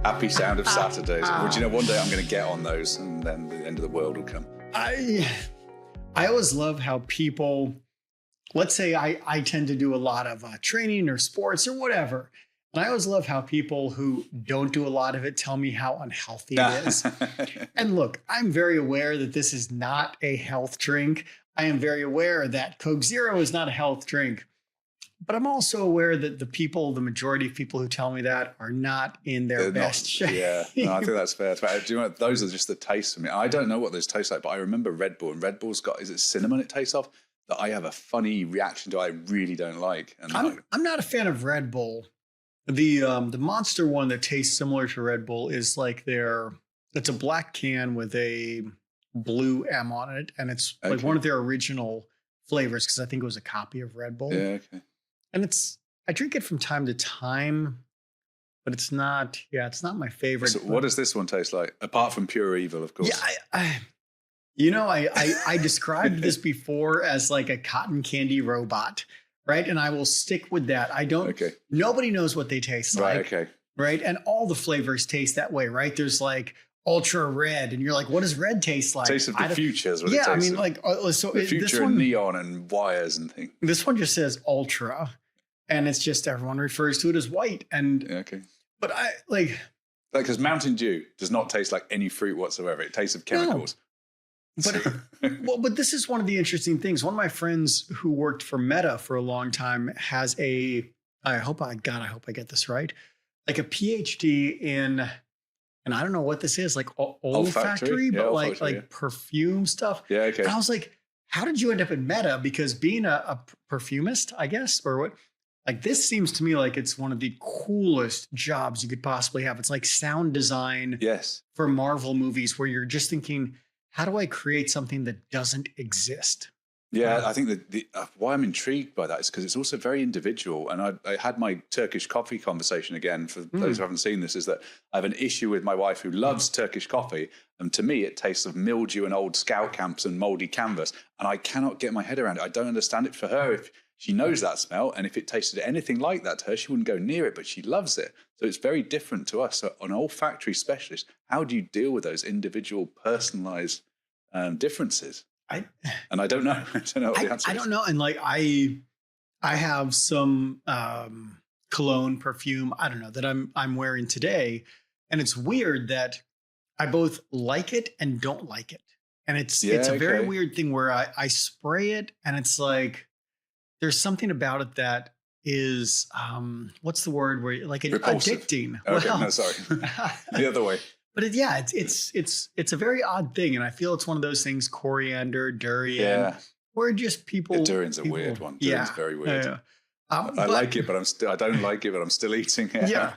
Happy sound of Saturdays. Well, do you know, one day I'm going to get on those and then the end of the world will come. I always love how people, let's say I tend to do a lot of training or sports or whatever. And I always love how people who don't do a lot of it tell me how unhealthy it is. And look, I'm very aware that this is not a health drink. I am very aware that Coke Zero is not a health drink. But I'm also aware that the majority of people who tell me that are not in their best shape. Yeah, no, I think that's fair. Do you know what, those are just the tastes for me. I don't know what those taste like, but I remember Red Bull, and Red Bull's got, is it cinnamon it tastes off? That I have a funny reaction to, I really don't like. And I'm not a fan of Red Bull. The Monster one that tastes similar to Red Bull is like it's a black can with a blue M on it. And it's like one of their original flavors, because I think it was a copy of Red Bull. Yeah, okay. And I drink it from time to time, but it's not my favorite. So what does this one taste like? Apart from pure evil, of course. Yeah, I described this before as like a cotton candy robot, right? And I will stick with that. Nobody knows what they taste like. Right, okay. Right? And all the flavors taste that way, right? There's like ultra red, and you're like, what does red taste like? Taste of the future is what it tastes I mean, like. So the future and neon and wires and things. This one just says ultra, and it's just everyone refers to it as white. And okay. But I like because Mountain Dew does not taste like any fruit whatsoever. It tastes of chemicals. No. But this is one of the interesting things. One of my friends who worked for Meta for a long time has I hope I get this right, like a PhD in, and I don't know what this is, like olfactory, but like perfume stuff. Yeah, okay. And I was like, how did you end up in Meta? Because being a perfumist, I guess, or what, like this seems to me like it's one of the coolest jobs you could possibly have. It's like sound design for Marvel movies, where you're just thinking, how do I create something that doesn't exist? Yeah, I think that why I'm intrigued by that is because it's also very individual. And I had my Turkish coffee conversation again. For those who haven't seen this, is that I have an issue with my wife who loves Turkish coffee. And to me, it tastes of mildew and old scout camps and moldy canvas. And I cannot get my head around it. I don't understand it. For her, if she knows that smell, and if it tasted anything like that to her, she wouldn't go near it, but she loves it. So it's very different to us. So an olfactory specialist, how do you deal with those individual personalized differences? I don't know. I don't know what the answer is. I don't know. And like I have some cologne perfume, I don't know, that I'm wearing today. And it's weird that I both like it and don't like it. And it's a very weird thing where I spray it and it's like there's something about it that is what's the word where like addicting. Okay, no, sorry. The other way. But it's a very odd thing, and I feel it's one of those things: coriander, durian, where just people. Durian's a weird one. Durian's very weird. Yeah. I like it, but I don't like it, but I'm still eating it. Yeah.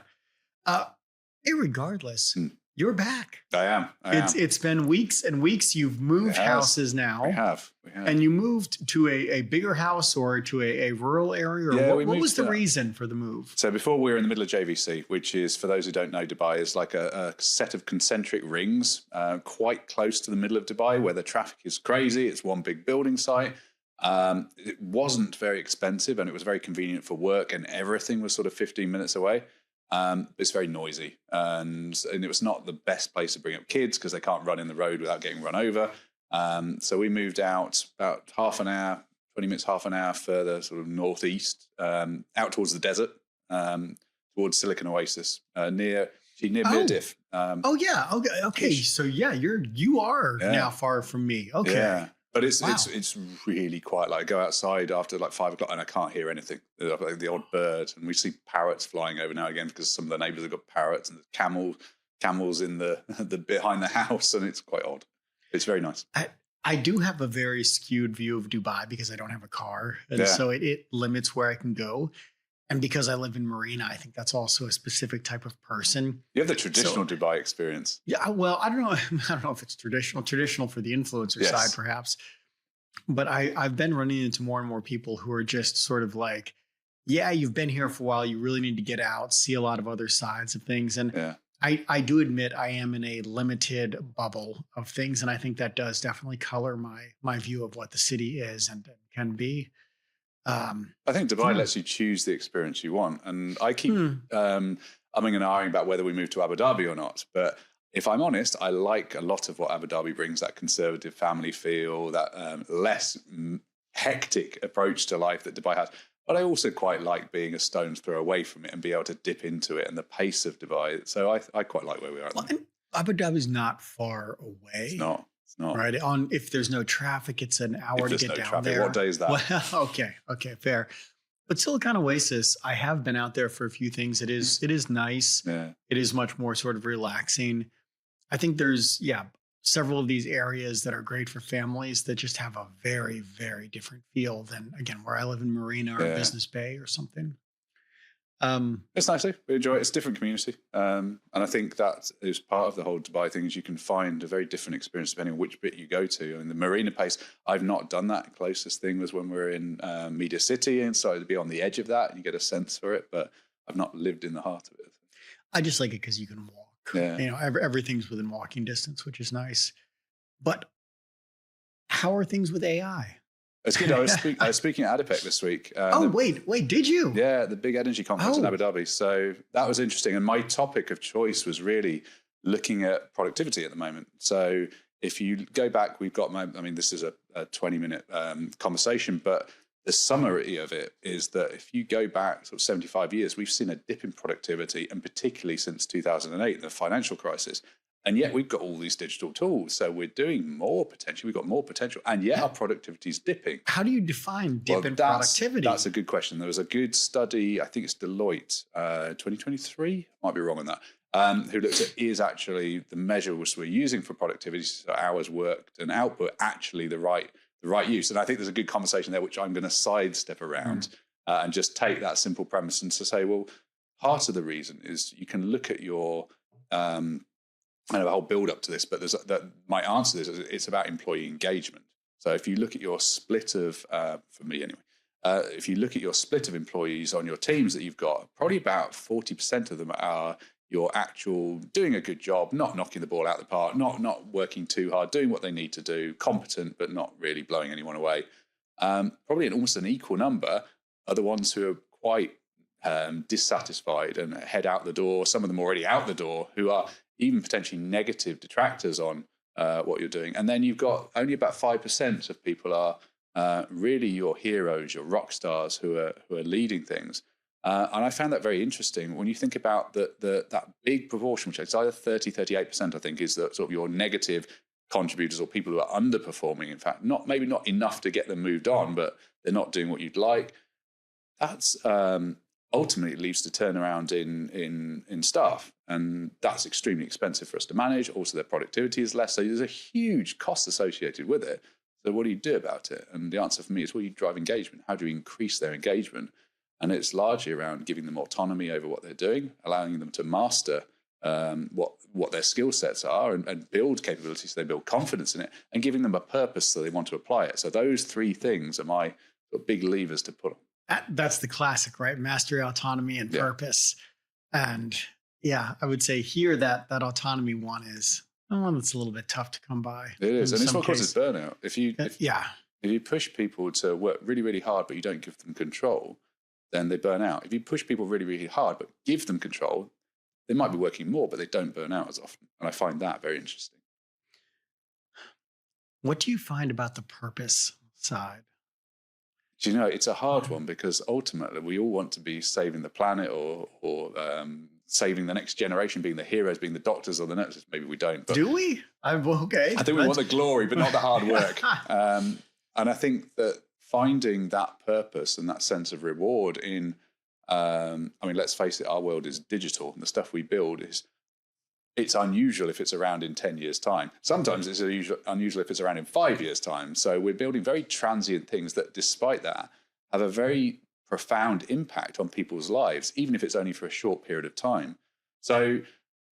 Irregardless, you're back. I am. It's been weeks and weeks. You've moved houses now. We have. And you moved to a bigger house or to a rural area? Or what was the reason for the move? So before we were in the middle of JVC, which is, for those who don't know, Dubai is like a set of concentric rings quite close to the middle of Dubai where the traffic is crazy. It's one big building site. It wasn't very expensive and it was very convenient for work, and everything was sort of 15 minutes away. It's very noisy, and it was not the best place to bring up kids because they can't run in the road without getting run over. So we moved out about 20 minutes, half an hour further, sort of northeast, out towards the desert, towards Silicon Oasis, near Mirdif. Okay. So you are now far from me. Okay. Yeah. But it's really quiet. Like I go outside after like 5 o'clock and I can't hear anything. Like the odd bird, and we see parrots flying over now and again because some of the neighbours have got parrots, and there's camels in the behind the house, and it's quite odd. It's very nice. I do have a very skewed view of Dubai because I don't have a car, and so it limits where I can go. And because I live in Marina, I think that's also a specific type of person. You have the traditional Dubai experience. Yeah, well, I don't know. I don't know if it's traditional for the influencer side, perhaps. But I've been running into more and more people who are just sort of like, you've been here for a while. You really need to get out, see a lot of other sides of things. And I do admit I am in a limited bubble of things. And I think that does definitely color my view of what the city is and can be. I think Dubai lets you choose the experience you want, and I keep umming and ahhing about whether we move to Abu Dhabi or not. But if I'm honest, I like a lot of what Abu Dhabi brings, that conservative family feel, that less hectic approach to life that Dubai has. But I also quite like being a stone's throw away from it and be able to dip into it and the pace of Dubai. So I quite like where we are at the moment. Abu Dhabi is not far away. It's not. Right. If there's no traffic, it's an hour to get down traffic. there. What day is that? Well, okay, fair. But Silicon Oasis, I have been out there for a few things. It is nice. Yeah. It is much more sort of relaxing. I think there's several of these areas that are great for families that just have a very, very different feel than, again, where I live in Marina or Business Bay or something. It's nice. We enjoy it. It's a different community. And I think that is part of the whole Dubai thing, is you can find a very different experience depending on which bit you go to. I mean, the Marina place, I've not done that. Closest thing was when we were in Media City and started to be on the edge of that and you get a sense for it, but I've not lived in the heart of it. I just like it because you can walk. Yeah. Everything's within walking distance, which is nice. But how are things with AI? It's good. I was speaking at ADIPEC this week. Wait, did you? Yeah, the big energy conference in Abu Dhabi. So that was interesting. And my topic of choice was really looking at productivity at the moment. So if you go back, we've got this is a 20-minute conversation, but the summary of it is that if you go back sort of 75 years, we've seen a dip in productivity, and particularly since 2008, the financial crisis. And yet we've got all these digital tools. So we're doing more potential. We've got more potential. And yet our productivity is dipping. How do you define dip in productivity? That's a good question. There was a good study, I think it's Deloitte, 2023, might be wrong on that, who looked at is actually the measure which we're using for productivity, so hours worked and output, actually the right use. And I think there's a good conversation there, which I'm going to sidestep around and just take that simple premise and to say, well, part of the reason is you can look at your I know a whole build up to this, but my answer to this is it's about employee engagement. So if you look at your split of, for me anyway, if you look at your split of employees on your teams that you've got, probably about 40% of them are your actual doing a good job, not knocking the ball out the park, not working too hard, doing what they need to do, competent, but not really blowing anyone away. Probably almost an equal number are the ones who are quite dissatisfied and head out the door. Some of them already out the door, who are even potentially negative detractors on what you're doing. And then you've got only about 5% of people are really your heroes, your rock stars who are leading things. And I found that very interesting when you think about that big proportion, which is either 38%, I think, is the sort of your negative contributors or people who are underperforming. In fact, maybe not enough to get them moved on, but they're not doing what you'd like. That's ultimately leads to turnaround in staff, and that's extremely expensive for us to manage. Also, their productivity is less, so there's a huge cost associated with it. So what do you do about it? And the answer for me is, well, you drive engagement. How do you increase their engagement? And it's largely around giving them autonomy over what they're doing, allowing them to master what their skill sets are and build capabilities so they build confidence in it, and giving them a purpose so they want to apply it. So those three things are my big levers to put on. That's the classic, right? Mastery, autonomy, and purpose. And yeah, I would say here that autonomy one is one that's a little bit tough to come by. It is, and it's what causes burnout. If you push people to work really, really hard, but you don't give them control, then they burn out. If you push people really, really hard, but give them control, they might be working more, but they don't burn out as often. And I find that very interesting. What do you find about the purpose side? Do you know, it's a hard one, because ultimately we all want to be saving the planet or saving the next generation, being the heroes, being the doctors or the nurses. Maybe we don't. But do we? Okay. I think we want the glory, but not the hard work. And I think that finding that purpose and that sense of reward in, let's face it, our world is digital, and the stuff we build it's unusual if it's around in 10 years' time. Sometimes it's unusual if it's around in 5 years' time. So we're building very transient things that, despite that, have a very profound impact on people's lives, even if it's only for a short period of time. So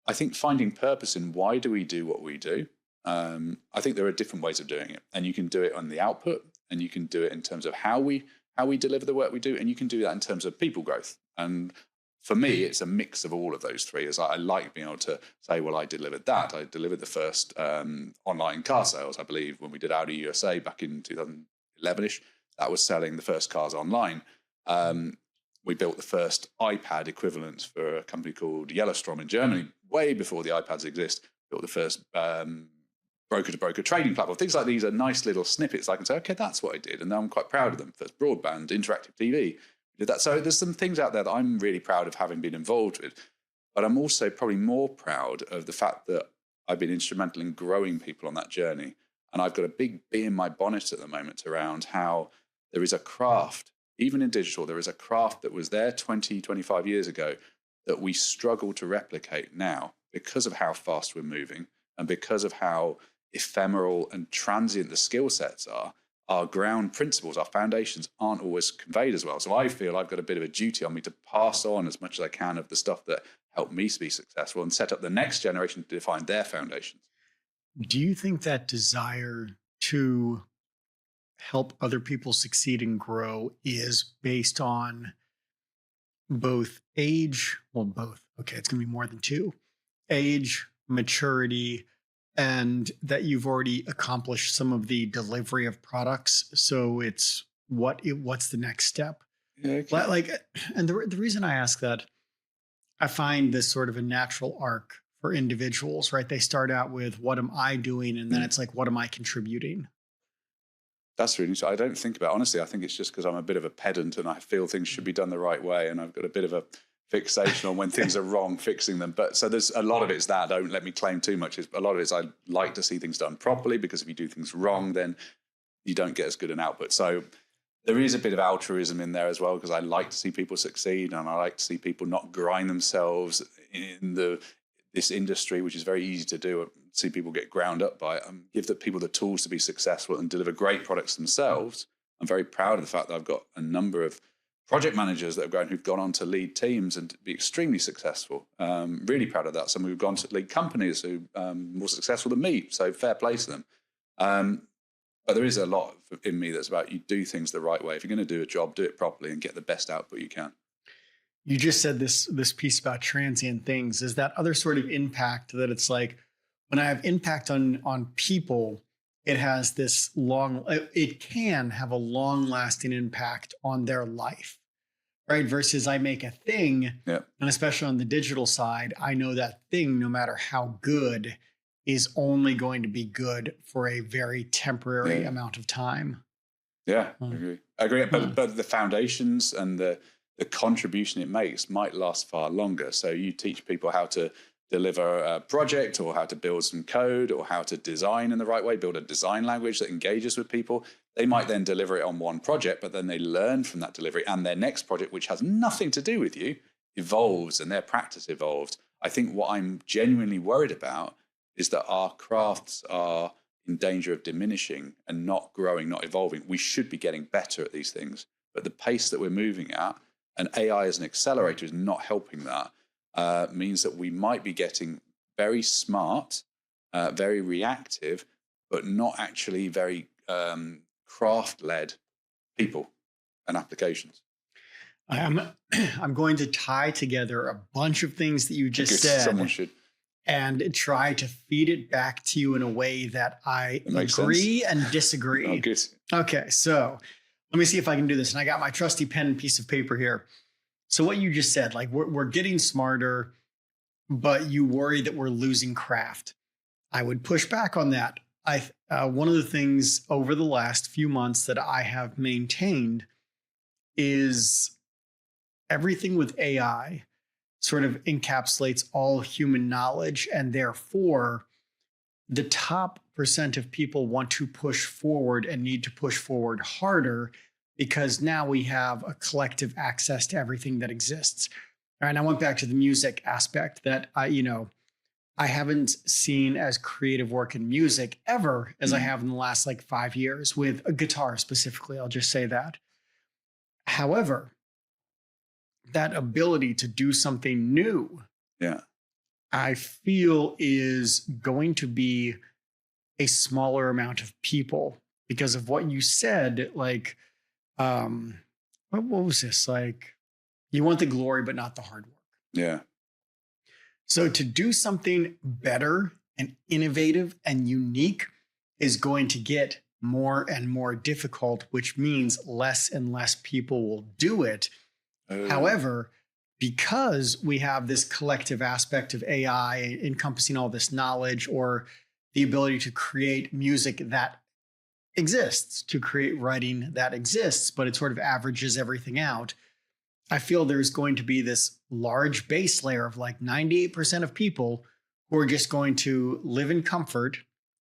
I think finding purpose in why do we do what we do, I think there are different ways of doing it. And you can do it on the output, and you can do it in terms of how we deliver the work we do, and you can do that in terms of people growth. And for me, it's a mix of all of those three. As I like being able to say, well, I delivered that. I delivered the first online car sales, I believe, when we did Audi USA back in 2011-ish. That was selling the first cars online. we built the first iPad equivalents for a company called Yellowstrom in Germany, way before the iPads exist. Built the first broker-to-broker trading platform. Things like these are nice little snippets. I can say, okay, that's what I did, and I'm quite proud of them. First broadband, interactive TV, we did that. So there's some things out there that I'm really proud of having been involved with. But I'm also probably more proud of the fact that I've been instrumental in growing people on that journey. And I've got a big bee in my bonnet at the moment around how there is a craft, even in digital, there is a craft that was there 20, 25 years ago that we struggle to replicate now because of how fast we're moving and because of how ephemeral and transient the skill sets are. Our ground principles, our foundations aren't always conveyed as well. So I feel I've got a bit of a duty on me to pass on as much as I can of the stuff that helped me to be successful and set up the next generation to define their foundations. Do you think that desire to help other people succeed and grow is based on both age, okay, it's going to be more than two, age, maturity, and that you've already accomplished some of the delivery of products? So it's what's the next step? Yeah, okay. And the reason I ask that, I find this sort of a natural arc for individuals, right? They start out with, what am I doing? And then it's like, what am I contributing? That's really interesting. I don't think about it. Honestly, I think it's just because I'm a bit of a pedant and I feel things should be done the right way. And I've got a bit of a fixation on when things are wrong, fixing them. But so there's a lot of it's that. Don't let me claim too much. A lot of it's I like to see things done properly, because if you do things wrong, then you don't get as good an output. So there is a bit of altruism in there as well, because I like to see people succeed and I like to see people not grind themselves in this industry, which is very easy to do. See people get ground up by it, and give the people the tools to be successful and deliver great products themselves. I'm very proud of the fact that I've got a number of project managers that have grown, who've gone on to lead teams and be extremely successful. Really proud of that. Some who've gone to lead companies who are more successful than me. So fair play to them. But there is a lot in me that's about, you do things the right way. If you're going to do a job, do it properly and get the best output you can. You just said this piece about transient things. Is that other sort of impact that it's like, when I have impact on people, it has this it can have a long lasting impact on their life, right? Versus I make a thing, yeah. And especially on the digital side, I know that thing, no matter how good, is only going to be good for a very temporary amount of time. Yeah, I agree. But the foundations and the contribution it makes might last far longer. So you teach people how to deliver a project, or how to build some code, or how to design in the right way, build a design language that engages with people. They might then deliver it on one project, but then they learn from that delivery, and their next project, which has nothing to do with you, evolves and their practice evolves. I think what I'm genuinely worried about is that our crafts are in danger of diminishing and not growing, not evolving. We should be getting better at these things, but the pace that we're moving at, and AI as an accelerator is not helping that. Means that we might be getting very smart, very reactive, but not actually very craft-led people and applications. I'm going to tie together a bunch of things that you just said. Someone should. And try to feed it back to you in a way that I agree and disagree. Oh, good. Okay, so let me see if I can do this. And I got my trusty pen and piece of paper here. So what you just said, like we're getting smarter, but you worry that we're losing craft. I would push back on that. One of the things over the last few months that I have maintained is everything with AI sort of encapsulates all human knowledge, and therefore the top % of people want to push forward and need to push forward harder, because now we have a collective access to everything that exists. All right, I went back to the music aspect that I haven't seen as creative work in music ever as I have in the last 5 years with a guitar specifically. I'll just say that. However, that ability to do something new, I feel is going to be a smaller amount of people because of what you said. What was this? You want the glory, but not the hard work. Yeah. So to do something better and innovative and unique is going to get more and more difficult, which means less and less people will do it. However, because we have this collective aspect of AI encompassing all this knowledge, or the ability to create music that exists, to create writing that exists, but it sort of averages everything out, I feel there's going to be this large base layer of like 98% of people who are just going to live in comfort,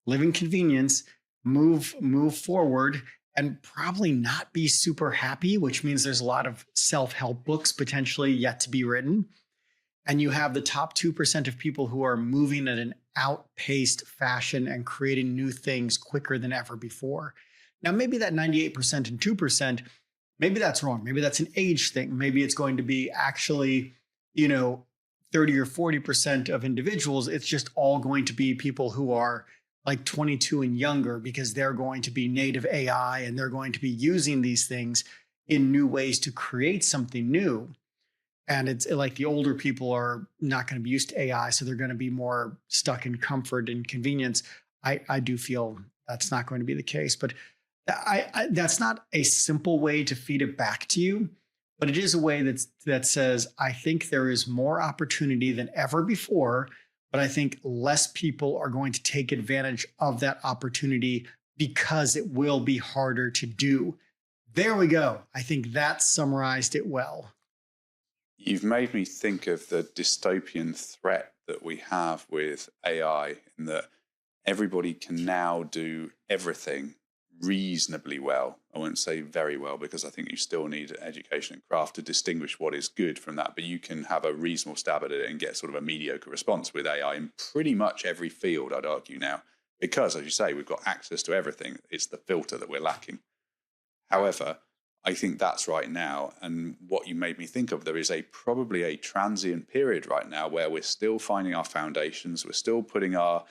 live in convenience, move forward, and probably not be super happy, which means there's a lot of self-help books potentially yet to be written. And you have the top 2% of people who are moving at an outpaced fashion and creating new things quicker than ever before. Now, maybe that 98% and 2%, maybe that's wrong. Maybe that's an age thing. Maybe it's going to be actually, 30 or 40% of individuals. It's just all going to be people who are like 22 and younger, because they're going to be native AI and they're going to be using these things in new ways to create something new. And it's like the older people are not going to be used to AI, so they're going to be more stuck in comfort and convenience. I do feel that's not going to be the case, but that's not a simple way to feed it back to you, but it is a way that says, I think there is more opportunity than ever before, but I think less people are going to take advantage of that opportunity because it will be harder to do. There we go. I think that summarized it well. You've made me think of the dystopian threat that we have with AI, in that everybody can now do everything reasonably well. I won't say very well, because I think you still need education and craft to distinguish what is good from that, but you can have a reasonable stab at it and get sort of a mediocre response with AI in pretty much every field, I'd argue now, because, as you say, we've got access to everything. It's the filter that we're lacking. However, I think that's right now. And what you made me think of, there is probably a transient period right now where we're still finding our foundations. We're still putting our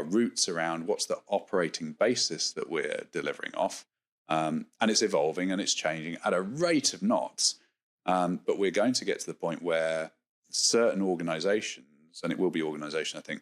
roots around what's the operating basis that we're delivering off. And it's evolving and it's changing at a rate of knots. But we're going to get to the point where certain organizations, and it will be organization, I think,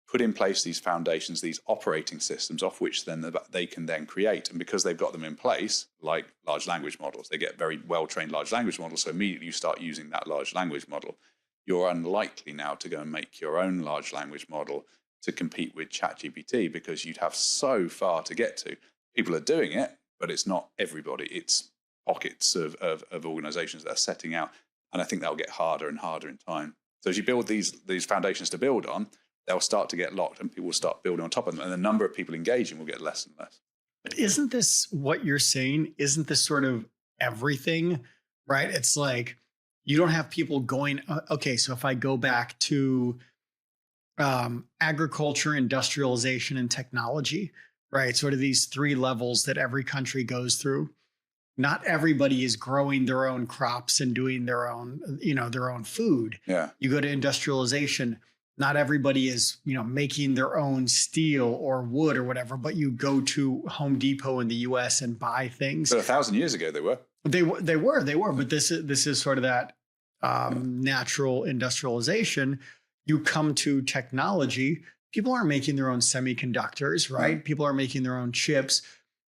put in place these foundations, these operating systems off which then they can then create. And because they've got them in place, like large language models, they get very well-trained large language models. So immediately you start using that large language model. You're unlikely now to go and make your own large language model to compete with ChatGPT, because you'd have so far to get to. People are doing it, but it's not everybody. It's pockets of organizations that are setting out. And I think that'll get harder and harder in time. So as you build these foundations to build on, they'll start to get locked and people will start building on top of them. And the number of people engaging will get less and less. But isn't this what you're saying? Isn't this sort of everything, right? It's like you don't have people going, okay, so if I go back to agriculture, industrialization, and technology, right? Sort of these three levels that every country goes through. Not everybody is growing their own crops and doing their own, their own food. Yeah. You go to industrialization, not everybody is, making their own steel or wood or whatever, but you go to Home Depot in the US and buy things. But 1,000 years ago, they were. They were. But this is sort of that natural industrialization. You come to technology, people aren't making their own semiconductors, right? People are making their own chips.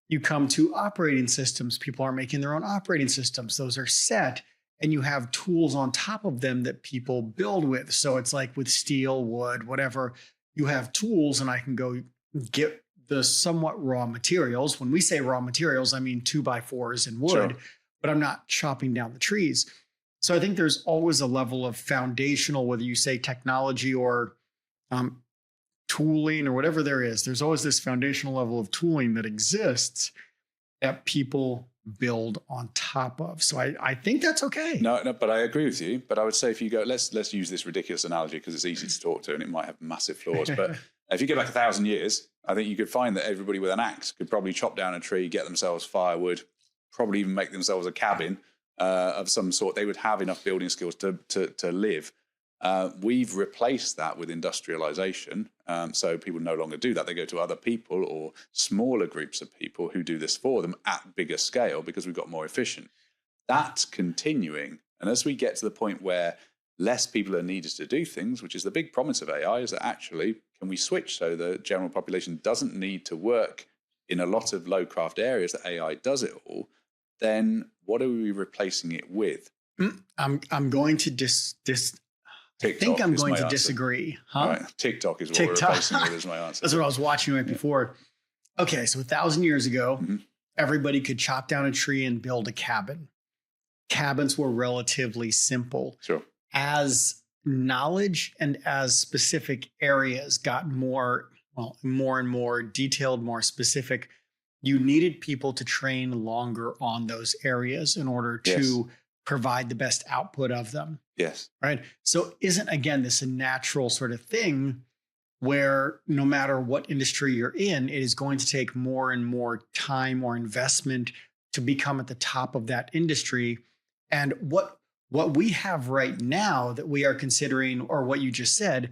You come to operating systems, people are making their own operating systems. Those are set, and you have tools on top of them that people build with. So it's like with steel, wood, whatever, you have tools, and I can go get the somewhat raw materials. When we say raw materials, I mean 2x4s and wood, sure, but I'm not chopping down the trees. So I think there's always a level of foundational, whether you say technology or tooling or whatever there is, there's always this foundational level of tooling that exists that people build on top of. So I think that's okay. No, but I agree with you. But I would say if you go, let's use this ridiculous analogy because it's easy to talk to and it might have massive flaws. But if you go back 1,000 years, I think you could find that everybody with an axe could probably chop down a tree, get themselves firewood, probably even make themselves a cabin of some sort. They would have enough building skills to live. We've replaced that with industrialization. So people no longer do that. They go to other people or smaller groups of people who do this for them at bigger scale because we've got more efficient. That's continuing. And as we get to the point where less people are needed to do things, which is the big promise of AI, is that actually can we switch so the general population doesn't need to work in a lot of low craft areas that AI does it all, then what are we replacing it with? I'm going to I think I'm going to disagree. Huh? Right. TikTok is what we're replacing with as my answer. That's what I was watching right before. Okay, so 1,000 years ago, everybody could chop down a tree and build a cabin. Cabins were relatively simple. Sure. As knowledge and as specific areas got more and more detailed, more specific, you needed people to train longer on those areas in order to provide the best output of them. Yes. Right. So isn't, again, this a natural sort of thing where no matter what industry you're in, it is going to take more and more time or investment to become at the top of that industry? And what we have right now that we are considering, or what you just said,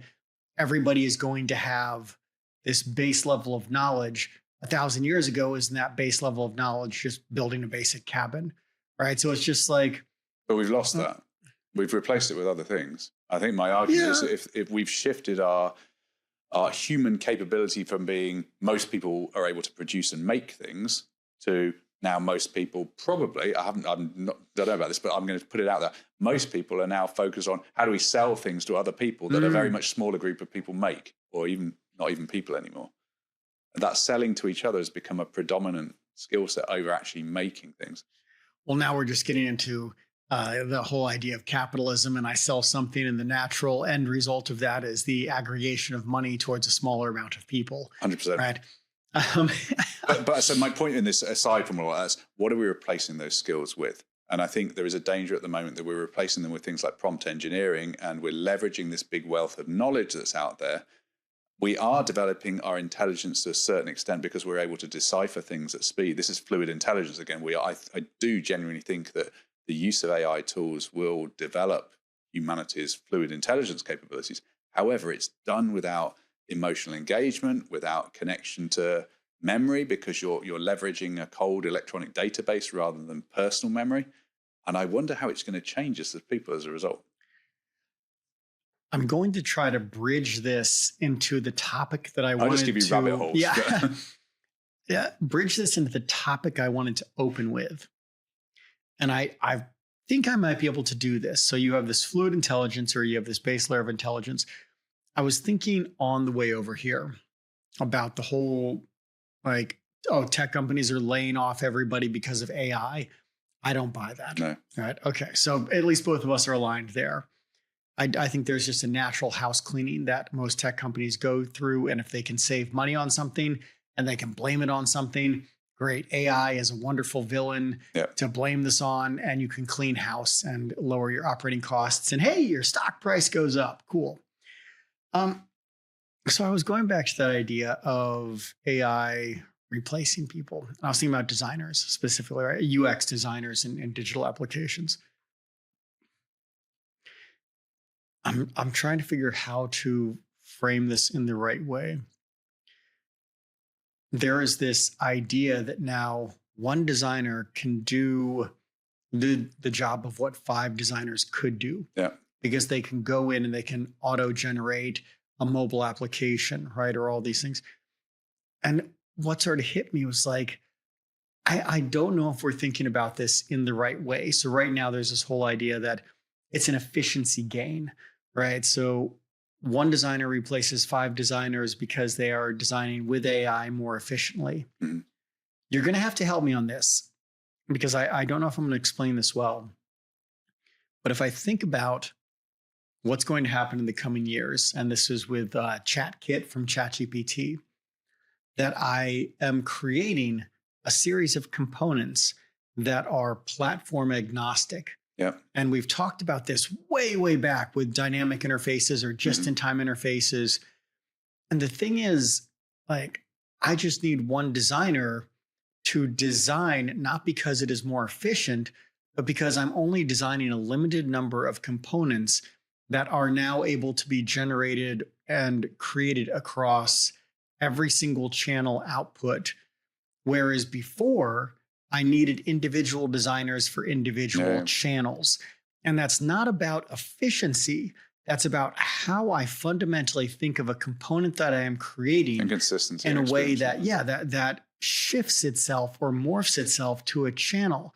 everybody is going to have this base level of knowledge. 1,000 years ago, isn't that base level of knowledge just building a basic cabin? Right. So it's just like. But we've lost that. We've replaced it with other things. I think my argument is that if we've shifted our human capability from being most people are able to produce and make things to now most people probably, I don't know about this, but I'm going to put it out there. Most people are now focused on how do we sell things to other people that a very much smaller group of people make, or even not even people anymore. That selling to each other has become a predominant skill set over actually making things. Well, now we're just getting into the whole idea of capitalism, and I sell something, and the natural end result of that is the aggregation of money towards a smaller amount of people. 100%. Right. But so my point in this, aside from all that, is what are we replacing those skills with? And I think there is a danger at the moment that we're replacing them with things like prompt engineering, and we're leveraging this big wealth of knowledge that's out there. We are developing our intelligence to a certain extent because we're able to decipher things at speed. This is fluid intelligence again. I do genuinely think that the use of AI tools will develop humanity's fluid intelligence capabilities. However, it's done without emotional engagement, without connection to memory, because you're leveraging a cold electronic database rather than personal memory. And I wonder how it's going to change us as people as a result. I'm going to try to bridge this into the topic that I wanted to. I'll just give you rabbit holes. Yeah. Bridge this into the topic I wanted to open with. And I think I might be able to do this. So you have this fluid intelligence, or you have this base layer of intelligence. I was thinking on the way over here about the whole, tech companies are laying off everybody because of AI. I don't buy that. No. All right. Okay. So at least both of us are aligned there. I think there's just a natural house cleaning that most tech companies go through. And if they can save money on something and they can blame it on something, great. AI is a wonderful villain to blame this on, and you can clean house and lower your operating costs. And hey, your stock price goes up. Cool. So I was going back to that idea of AI replacing people. I was thinking about designers specifically, right? UX designers in digital applications. I'm trying to figure how to frame this in the right way. There is this idea that now one designer can do the job of what 5 designers could do. Yeah. Because they can go in and they can auto-generate a mobile application, right? Or all these things. And what sort of hit me was like, I don't know if we're thinking about this in the right way. So right now there's this whole idea that it's an efficiency gain, right? So one designer replaces 5 designers because they are designing with AI more efficiently. Mm-hmm. You're going to have to help me on this because I don't know if I'm going to explain this well. But if I think about what's going to happen in the coming years, and this is with ChatKit from ChatGPT, that I am creating a series of components that are platform agnostic. Yeah. And we've talked about this way, way back with dynamic interfaces or just-in-time interfaces. And the thing is, like, I just need one designer to design, not because it is more efficient, but because I'm only designing a limited number of components that are now able to be generated and created across every single channel output. Whereas before, I needed individual designers for individual channels. And that's not about efficiency. That's about how I fundamentally think of a component that I am creating and consistency in a way that, that shifts itself or morphs itself to a channel.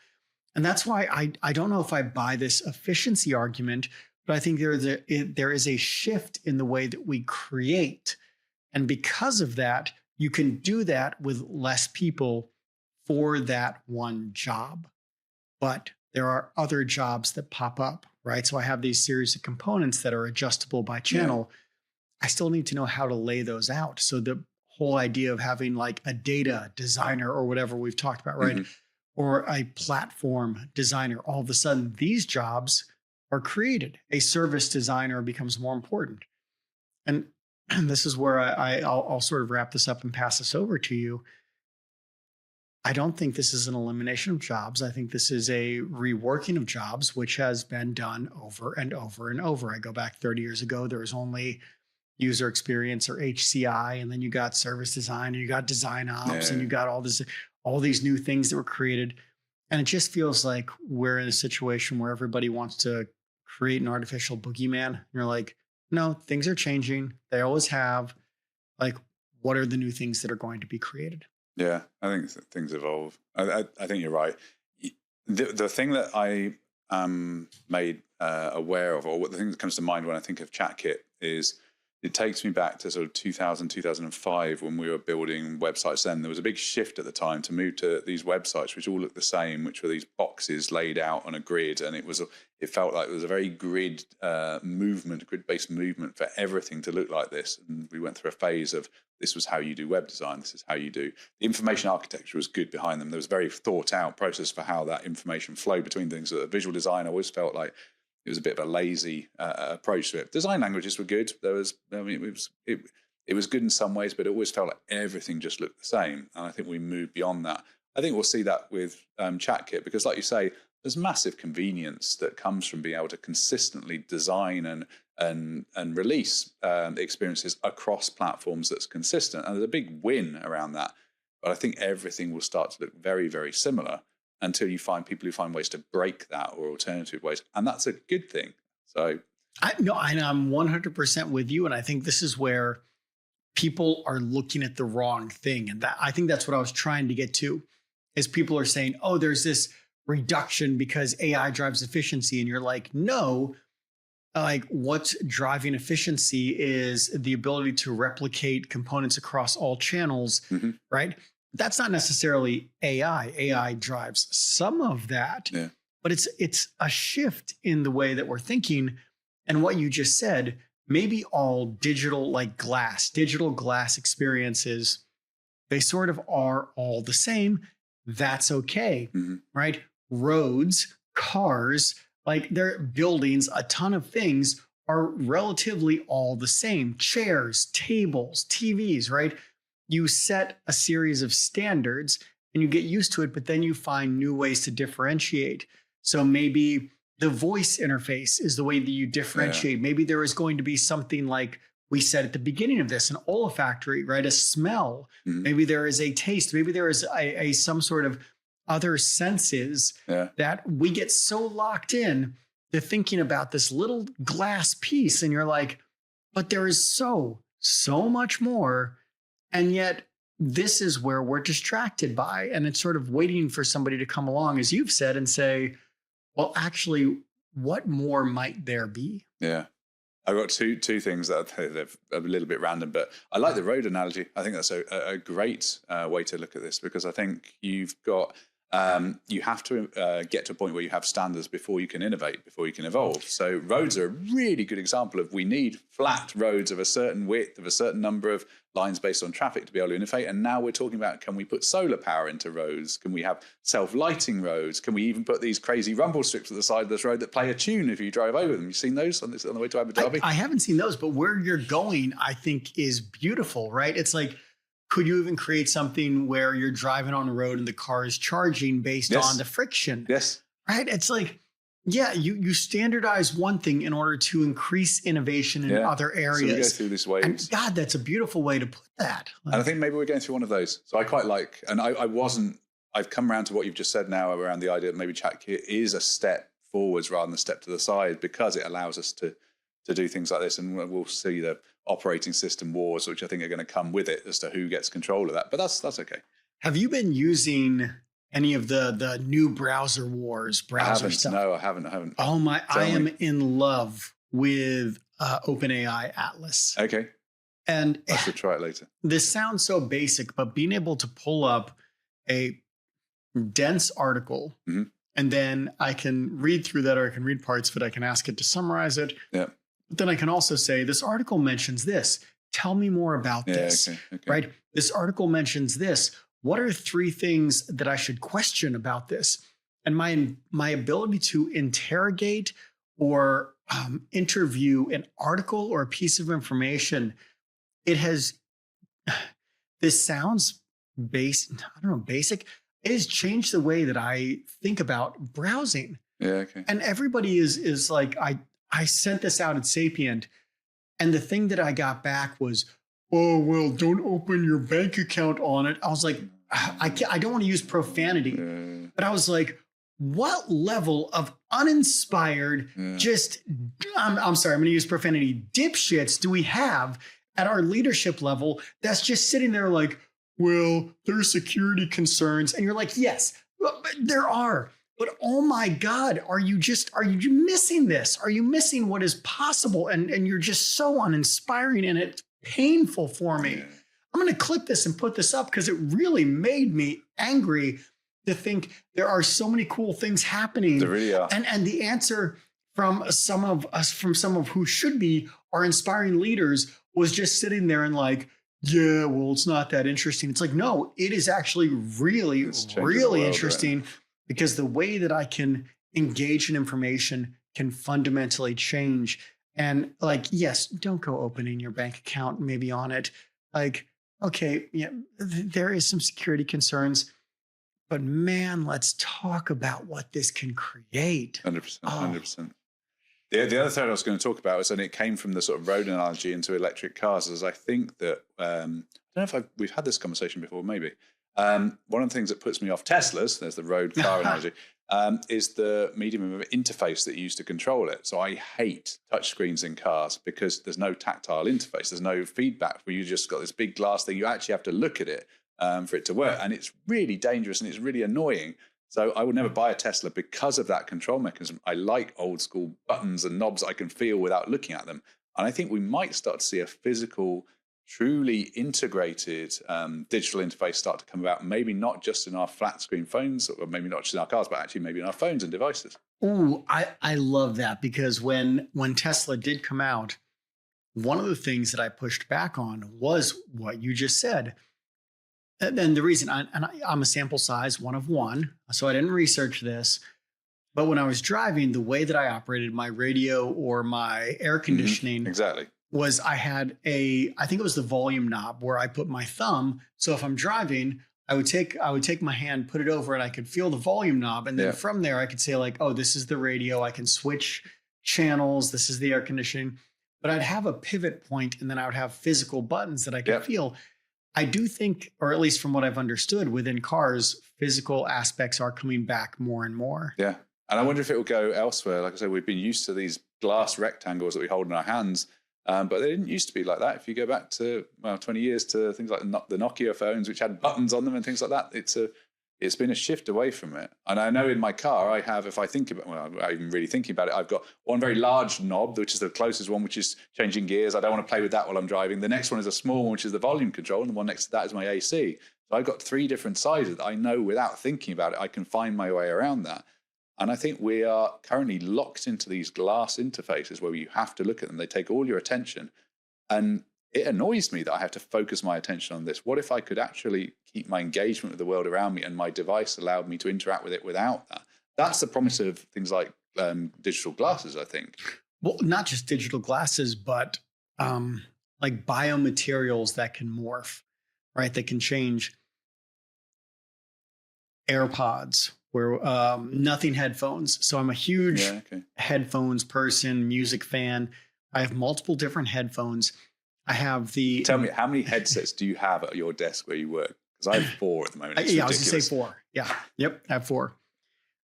And that's why I don't know if I buy this efficiency argument, but I think there is a shift in the way that we create. And because of that, you can do that with less people for that one job. But there are other jobs that pop up, right? So I have these series of components that are adjustable by channel. I still need to know how to lay those out. So the whole idea of having like a data designer or whatever we've talked about, right? Or a platform designer, all of a sudden these jobs are created. A service designer becomes more important. And this is where I'll sort of wrap this up and pass this over to you. I don't think this is an elimination of jobs. I think this is a reworking of jobs, which has been done over and over and over. I go back 30 years ago, there was only user experience or HCI, and then you got service design, and you got design ops, and you got all these new things that were created. And it just feels like we're in a situation where everybody wants to create an artificial boogeyman. And you're like, no, things are changing. They always have. Like, what are the new things that are going to be created? Yeah, I think things evolve. I think you're right. The thing that I am made aware of, or what the thing that comes to mind when I think of ChatKit, is it takes me back to sort of 2000, 2005 when we were building websites then. There was a big shift at the time to move to these websites which all looked the same, which were these boxes laid out on a grid. And it felt like it was a very grid-based movement for everything to look like this. And we went through a phase of this was how you do web design. This is how you do. The information architecture was good behind them. There was a very thought out process for how that information flowed between things. So the visual design always felt like it was a bit of a lazy approach to it. Design languages were good. It was good in some ways, but it always felt like everything just looked the same. And I think we moved beyond that. I think we'll see that with ChatKit, because like you say, there's massive convenience that comes from being able to consistently design and release experiences across platforms that's consistent. And there's a big win around that. But I think everything will start to look very, very similar until you find people who find ways to break that or alternative ways. And that's a good thing. So I'm 100% with you. And I think this is where people are looking at the wrong thing. And I think that's what I was trying to get to, is people are saying, oh, there's this reduction because AI drives efficiency. And you're like, no, like what's driving efficiency is the ability to replicate components across all channels, right? That's not necessarily AI. AI drives some of that, but it's a shift in the way that we're thinking. And what you just said, maybe all digital glass experiences, they sort of are all the same. That's okay, right? Roads, cars, like their buildings, a ton of things are relatively all the same. Chairs, tables, TVs, right? You set a series of standards and you get used to it, but then you find new ways to differentiate. So maybe the voice interface is the way that you differentiate. Maybe there is going to be something like we said at the beginning of this, an olfactory, right? A smell. Maybe there is a taste. Maybe there is some sort of other senses that we get so locked in to thinking about this little glass piece. And you're like, but there is so much more. And yet this is where we're distracted by, and it's sort of waiting for somebody to come along, as you've said, and say, well, actually, what more might there be? Yeah. I've got two things that are a little bit random, but I like the road analogy. I think that's a great way to look at this, because I think you've got, you have to get to a point where you have standards before you can innovate, before you can evolve. So roads are a really good example of, we need flat roads of a certain width, of a certain number of lines based on traffic to be able to innovate. And now we're talking about, can we put solar power into roads? Can we have self-lighting roads? Can we even put these crazy rumble strips at the side of this road that play a tune if you drive over them? You've seen those on the way to Abu Dhabi? I haven't seen those, but where you're going, I think, is beautiful, right? It's like, could you even create something where you're driving on the road and the car is charging based on the friction? Yes. Right? It's like, yeah, you standardize one thing in order to increase innovation in other areas. So we go through this waves. And God, that's a beautiful way to put that. And I think maybe we're going through one of those. So I quite like, and I've come around to what you've just said now around the idea that maybe ChatKit is a step forwards rather than a step to the side, because it allows us to do things like this. And we'll see the operating system wars, which I think are going to come with it, as to who gets control of that. But that's okay. Have you been using any of the new browser wars, browser stuff? No, I haven't. Oh my, I am in love with OpenAI Atlas. Okay. And I should try it later. This sounds so basic, but being able to pull up a dense article and then I can read through that, or I can read parts of it. I can ask it to summarize it. Yeah. But then I can also say, this article mentions this. Tell me more about this. Okay. Right? This article mentions this. What are 3 things that I should question about this? And my ability to interrogate or interview an article or a piece of information, this sounds basic. It has changed the way that I think about browsing. Yeah, okay. And everybody is like, I sent this out at Sapient, and the thing that I got back was, oh, well, don't open your bank account on it. I was like, I don't want to use profanity, but I was like, what level of uninspired, I'm sorry, I'm going to use profanity, dipshits do we have at our leadership level that's just sitting there like, well, there's security concerns. And you're like, yes, there are. But oh my God, are you missing this? Are you missing what is possible? And you're just so uninspiring, and it's painful for me. Yeah. I'm going to clip this and put this up because it really made me angry to think there are so many cool things happening. There really are. And the answer from some of who should be our inspiring leaders was just sitting there and like, yeah, well, it's not that interesting. It's like, no, it is actually really interesting, because the way that I can engage in information can fundamentally change. And like, yes, don't go opening your bank account maybe on it. Like, okay, yeah, there is some security concerns, but man, let's talk about what this can create. 100%, 100%. The other thing I was going to talk about was, and it came from the sort of road analogy into electric cars, is I think that, I don't know if we've had this conversation before, maybe. One of the things that puts me off Teslas, there's the road car analogy, is the medium of interface that you use to control it. So I hate touchscreens in cars because there's no tactile interface. There's no feedback where you just got this big glass thing. You actually have to look at it for it to work. And it's really dangerous and it's really annoying. So I would never buy a Tesla because of that control mechanism. I like old school buttons and knobs I can feel without looking at them. And I think we might start to see a physical, truly integrated digital interface start to come about, maybe not just in our flat screen phones, or maybe not just in our cars, but actually maybe in our phones and devices. Ooh, I love that, because when Tesla did come out, one of the things that I pushed back on was what you just said. And the reason, I'm a sample size 1 of 1, so I didn't research this. But when I was driving, the way that I operated my radio or my air conditioning was I had I think it was the volume knob where I put my thumb. So if I'm driving, I would take my hand, put it over, and I could feel the volume knob. And then from there, I could say like, oh, this is the radio. I can switch channels. This is the air conditioning. But I'd have a pivot point, and then I would have physical buttons that I could feel. I do think, or at least from what I've understood, within cars, physical aspects are coming back more and more. Yeah. And I wonder if it will go elsewhere. Like I said, we've been used to these glass rectangles that we hold in our hands, but they didn't used to be like that. If you go back to 20 years to things like the Nokia phones, which had buttons on them and things like that, it's been a shift away from it. And I know in my car, I have, if I think about, well, I'm not even really thinking about it, I've got one very large knob, which is the closest one, which is changing gears. I don't want to play with that while I'm driving. The next one is a small one, which is the volume control. And the one next to that is my AC. So I've got 3 different sizes that I know without thinking about it, I can find my way around that. And I think we are currently locked into these glass interfaces where you have to look at them. They take all your attention. And it annoys me that I have to focus my attention on this. What if I could actually keep my engagement with the world around me and my device allowed me to interact with it without that? That's the promise of things like digital glasses, I think. Well, not just digital glasses, but like biomaterials that can morph, right? That can change. AirPods, where nothing headphones. So I'm a huge headphones person, music fan. I have multiple different headphones. I have the... Tell me, how many headsets do you have at your desk where you work? Because I have 4 at the moment. It's I was going to say 4. Yeah. Yep. I have 4.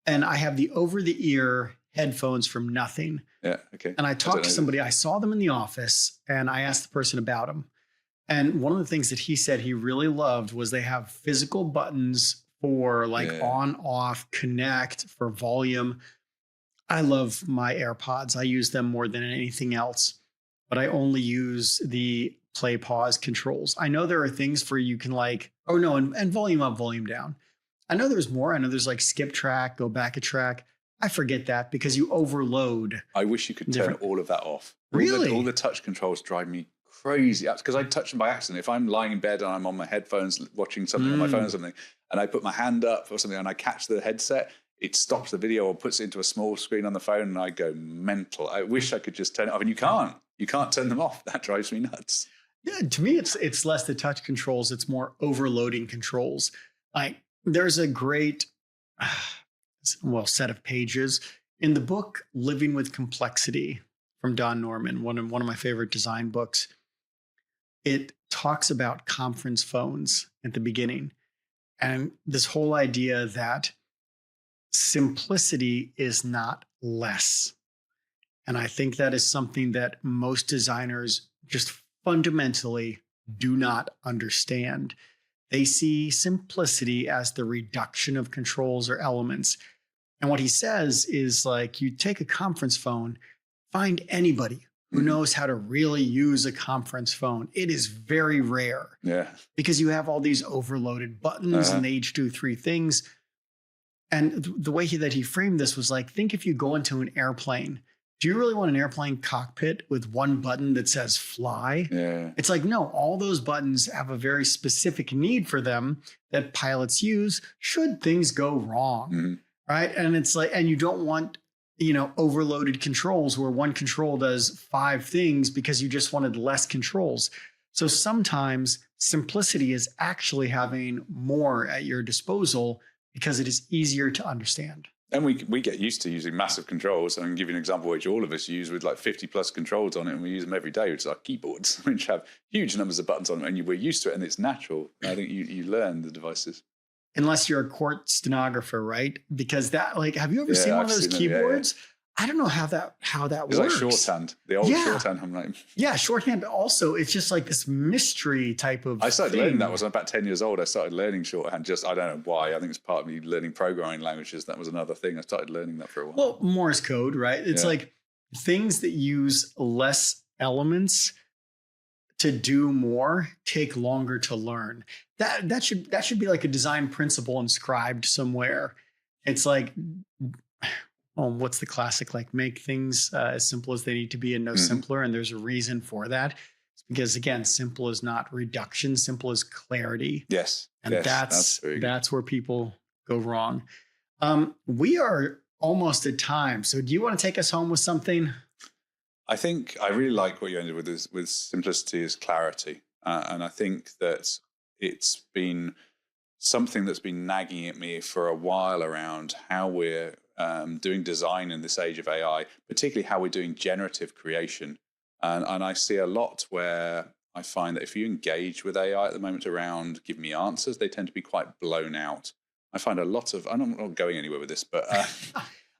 And I have the over-the-ear headphones from Nothing. Yeah. Okay. And I talked to somebody. I saw them in the office, and I asked the person about them. And one of the things that he said he really loved was they have physical buttons for like Yeah. on, off, connect, for volume. I love my AirPods. I use them more than anything else, but I only use the play pause controls. I know there are things for you can like, oh no, and volume up, volume down. I know there's more. I know there's like skip track, go back a track. I forget that because you overload. I wish you could turn all of that off. Really? All the touch controls drive me crazy because I touch them by accident. If I'm lying in bed and I'm on my headphones watching something on my phone or something, and I put my hand up or something and I catch the headset, it stops the video or puts it into a small screen on the phone and I go mental. I wish I could just turn it off, and you can't. You can't turn them off. That drives me nuts. Yeah, to me, it's less the touch controls. It's more overloading controls. Like there's a great, set of pages in the book Living with Complexity from Don Norman, one of my favorite design books. It talks about conference phones at the beginning and this whole idea that simplicity is not less. And I think that is something that most designers just fundamentally do not understand. They see simplicity as the reduction of controls or elements. And what he says is like, you take a conference phone, find anybody who knows how to really use a conference phone. It is very rare. Yeah. Because you have all these overloaded buttons and they each do three things. And the way that he framed this was like, think if you go into an airplane, do you really want an airplane cockpit with one button that says fly? Yeah. It's like, no, all those buttons have a very specific need for them that pilots use should things go wrong. Right. And it's like, and you don't want, overloaded controls where one control does 5 things because you just wanted less controls. So sometimes simplicity is actually having more at your disposal because it is easier to understand. And we get used to using massive controls. I can give you an example which all of us use with like 50 plus controls on it, and we use them every day, which is our keyboards, which have huge numbers of buttons on them, and we're used to it, and it's natural. I think you learn the devices. Unless you're a court stenographer, right? Because that, like, have you ever seen one of those keyboards? I don't know how that it's works. It's like shorthand, the old shorthand. I'm like, shorthand. But also, it's just like this mystery type of. I started learning that was about 10 years old. I started learning shorthand. Just I don't know why. I think it's part of me learning programming languages. That was another thing. I started learning that for a while. Well, Morse code, right? It's like things that use less elements to do more take longer to learn. That should be like a design principle inscribed somewhere. It's like, what's the classic? Like make things as simple as they need to be and no simpler. And there's a reason for that. It's because again, simple is not reduction. Simple is clarity. Yes. And that's where people go wrong. We are almost at time. So do you want to take us home with something? I think I really like what you ended with simplicity is clarity. And I think that it's been something that's been nagging at me for a while around how we're doing design in this age of AI, particularly how we're doing generative creation. And I see a lot where I find that if you engage with AI at the moment around give me answers, they tend to be quite blown out. I find a lot of, I'm not going anywhere with this, but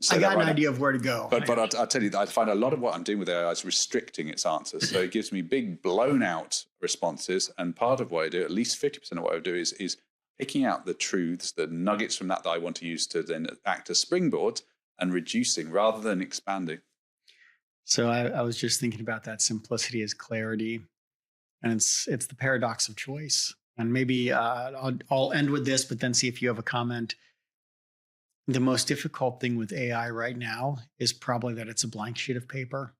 I got an idea of where to go. But I'll tell you that I find a lot of what I'm doing with AI is restricting its answers. So it gives me big blown out responses. And part of what I do, at least 50% of what I do is picking out the truths, the nuggets from that I want to use to then act as springboard and reducing rather than expanding. So I was just thinking about that simplicity as clarity. And it's the paradox of choice. And maybe I'll end with this, but then see if you have a comment. The most difficult thing with AI right now is probably that it's a blank sheet of paper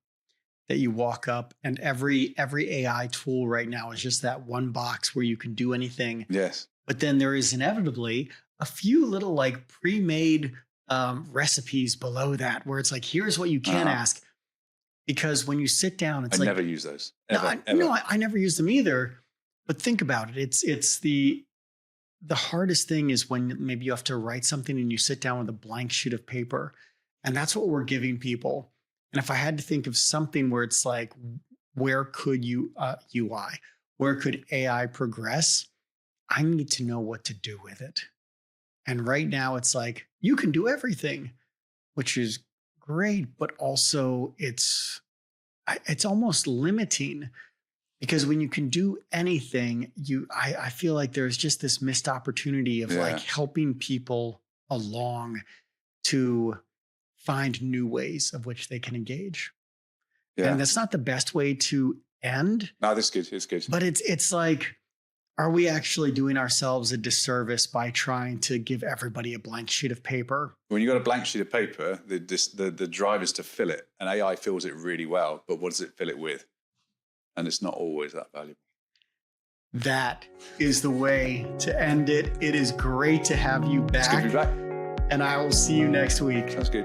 that you walk up, and every AI tool right now is just that one box where you can do anything. Yes. But then there is inevitably a few little like pre-made recipes below that where it's like, here's what you can ask. Because when you sit down, it's I never use those. Ever. I never use them either. But think about it. It's the hardest thing is when maybe you have to write something and you sit down with a blank sheet of paper. And that's what we're giving people. And if I had to think of something where it's like, where could UI, where could AI progress? I need to know what to do with it. And right now it's like, you can do everything, which is great, but also it's almost limiting Because when you can do anything, I feel like there's just this missed opportunity of like helping people along to find new ways of which they can engage. Yeah. And that's not the best way to end. No, that's good. It's good. But it's like, are we actually doing ourselves a disservice by trying to give everybody a blank sheet of paper? When you've got a blank sheet of paper, the drive is to fill it. And AI fills it really well. But what does it fill it with? And it's not always that valuable. That is the way to end it. It is great to have you back. It's good to be back. And I will see you next week. Sounds good.